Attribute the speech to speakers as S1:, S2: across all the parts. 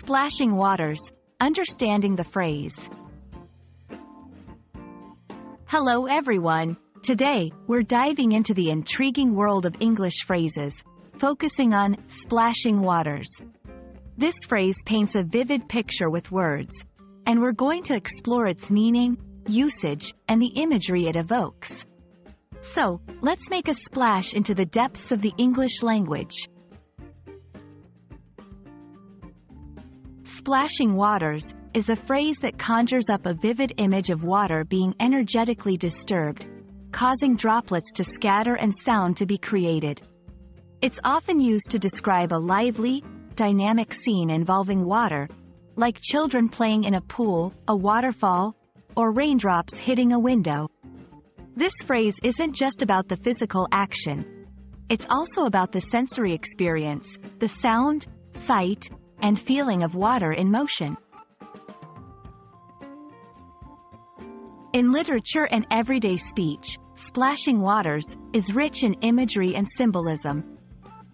S1: Splashing waters, understanding the phrase. Hello everyone. Today, we're diving into the intriguing world of English phrases, focusing on splashing waters. This phrase paints a vivid picture with words, and we're going to explore its meaning, usage, and the imagery it evokes. So, let's make a splash into the depths of the English language. Splashing waters is a phrase that conjures up a vivid image of water being energetically disturbed, causing droplets to scatter and sound to be created. It's often used to describe a lively, dynamic scene involving water, like children playing in a pool, a waterfall, or raindrops hitting a window. This phrase isn't just about the physical action. It's also about the sensory experience, the sound, sight, and feeling of water in motion. In literature and everyday speech, splashing waters is rich in imagery and symbolism.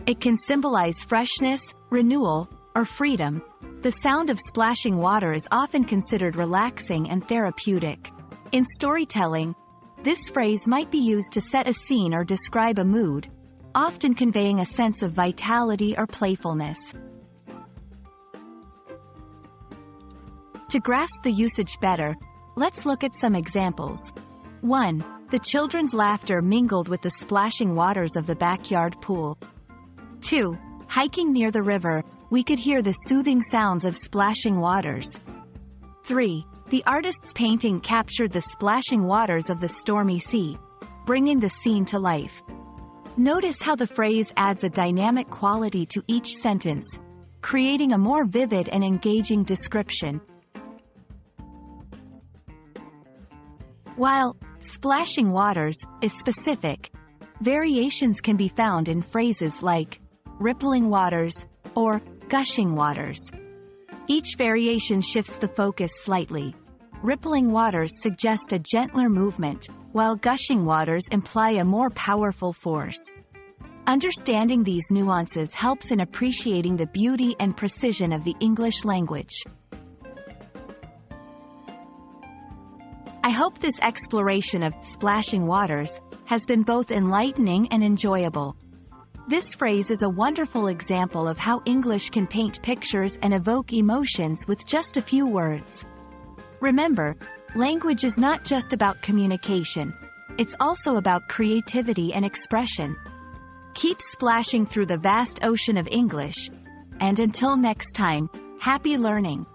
S1: It can symbolize freshness, renewal, or freedom. The sound of splashing water is often considered relaxing and therapeutic. In storytelling, this phrase might be used to set a scene or describe a mood, often conveying a sense of vitality or playfulness. To grasp the usage better, let's look at some examples. 1. The children's laughter mingled with the splashing waters of the backyard pool. 2. Hiking near the river, we could hear the soothing sounds of splashing waters. 3. The artist's painting captured the splashing waters of the stormy sea, bringing the scene to life. Notice how the phrase adds a dynamic quality to each sentence, creating a more vivid and engaging description. While splashing waters is specific, variations can be found in phrases like rippling waters or gushing waters. Each variation shifts the focus slightly. Rippling waters suggest a gentler movement, while gushing waters imply a more powerful force. Understanding these nuances helps in appreciating the beauty and precision of the English language. I hope this exploration of splashing waters has been both enlightening and enjoyable. This phrase is a wonderful example of how English can paint pictures and evoke emotions with just a few words. Remember, language is not just about communication. It's also about creativity and expression. Keep splashing through the vast ocean of English, and until next time, happy learning!